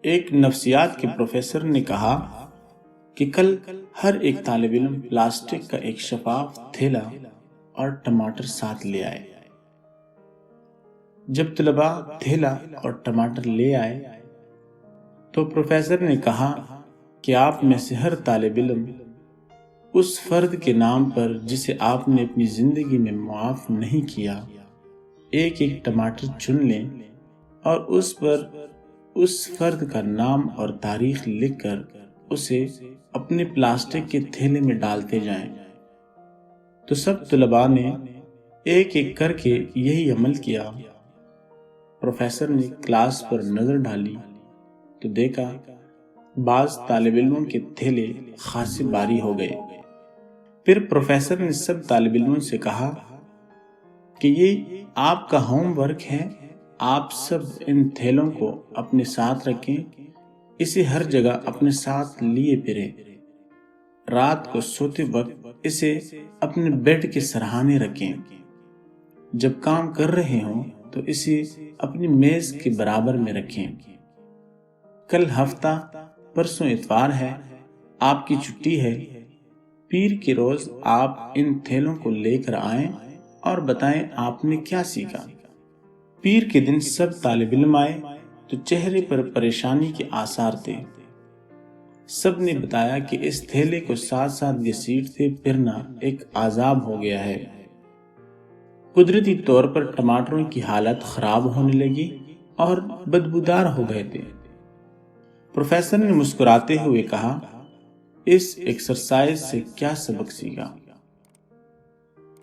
ایک نفسیات کے پروفیسر نے کہا کہ کل ہر ایک طالب علم پلاسٹک کا ایک شفاف تھیلا اور ٹماٹر ساتھ لے آئے۔ جب طلباء تھیلا اور ٹماٹر لے آئے تو پروفیسر نے کہا کہ آپ میں سے ہر طالب علم اس فرد کے نام پر جسے آپ نے اپنی زندگی میں معاف نہیں کیا ایک ایک ٹماٹر چن لیں اور اس پر اس فرد کا نام اور تاریخ لکھ کر اسے اپنے پلاسٹک کے تھیلے میں ڈالتے جائیں۔ تو سب طلباء نے ایک ایک کر کے یہی عمل کیا۔ پروفیسر نے کلاس پر نظر ڈالی تو دیکھا بعض طالب علموں کے تھیلے خاصے بھاری ہو گئے۔ پھر پروفیسر نے سب طالب علموں سے کہا کہ یہ آپ کا ہوم ورک ہے، آپ سب ان تھیلوں کو اپنے ساتھ رکھیں، اسے ہر جگہ اپنے ساتھ لیے پھریں، رات کو سوتے وقت اسے اپنے بیڈ کے سرہانے رکھیں، جب کام کر رہے ہوں تو اسے اپنی میز کے برابر میں رکھیں۔ کل ہفتہ پرسوں اتوار ہے، آپ کی چھٹی ہے، پیر کے روز آپ ان تھیلوں کو لے کر آئیں اور بتائیں آپ نے کیا سیکھا۔ پیر کے دن سب طالب علم آئے تو چہرے پر پریشانی کے آثار تھے۔ سب نے بتایا کہ اس تھیلے کو ساتھ ساتھ گھسیٹتے پھرنا ایک عذاب ہو گیا ہے۔ قدرتی طور پر ٹماٹروں کی حالت خراب ہونے لگی اور بدبودار ہو گئے تھے۔ پروفیسر نے مسکراتے ہوئے کہا، اس ایکسرسائز سے کیا سبق سیکھا؟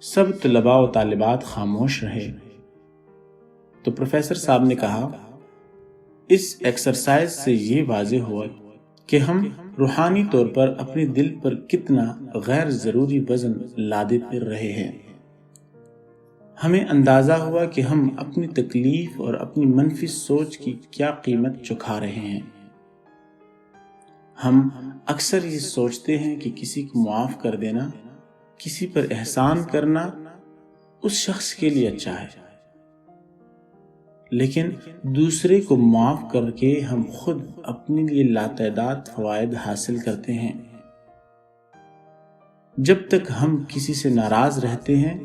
سب طلباء و طالبات خاموش رہے۔ تو پروفیسر صاحب نے کہا، اس ایکسرسائز سے یہ واضح ہوا کہ ہم روحانی طور پر اپنے دل پر کتنا غیر ضروری وزن لادے پھر رہے ہیں۔ ہمیں اندازہ ہوا کہ ہم اپنی تکلیف اور اپنی منفی سوچ کی کیا قیمت چکھا رہے ہیں۔ ہم اکثر یہ سوچتے ہیں کہ کسی کو معاف کر دینا، کسی پر احسان کرنا اس شخص کے لیے اچھا ہے، لیکن دوسرے کو معاف کر کے ہم خود اپنے لیے لاتعداد فوائد حاصل کرتے ہیں۔ جب تک ہم کسی سے ناراض رہتے ہیں،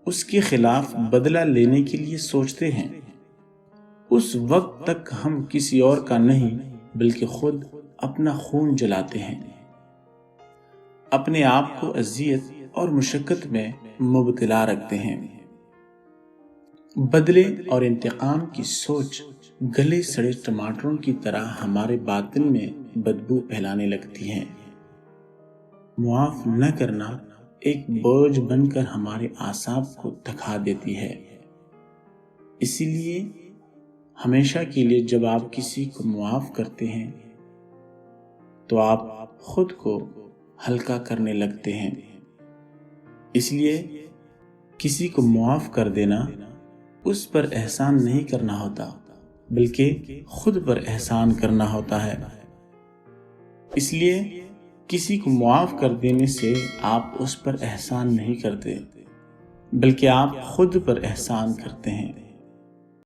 اس کے خلاف بدلہ لینے کے لیے سوچتے ہیں، اس وقت تک ہم کسی اور کا نہیں بلکہ خود اپنا خون جلاتے ہیں، اپنے آپ کو اذیت اور مشقت میں مبتلا رکھتے ہیں۔ بدلے اور انتقام کی سوچ گلے سڑے ٹماٹروں کی طرح ہمارے باطن میں بدبو پھیلانے لگتی ہے۔ معاف نہ کرنا ایک بوجھ بن کر ہمارے اعصاب کو تھکا دیتی ہے۔ اسی لیے ہمیشہ کے لیے جب آپ کسی کو معاف کرتے ہیں تو آپ خود کو ہلکا کرنے لگتے ہیں۔ اس لیے کسی کو معاف کر دینا اس پر احسان نہیں کرنا ہوتا بلکہ خود پر احسان کرنا ہوتا ہے۔ اس لیے کسی کو معاف کر دینے سے آپ اس پر احسان نہیں کرتے بلکہ آپ خود پر احسان کرتے ہیں۔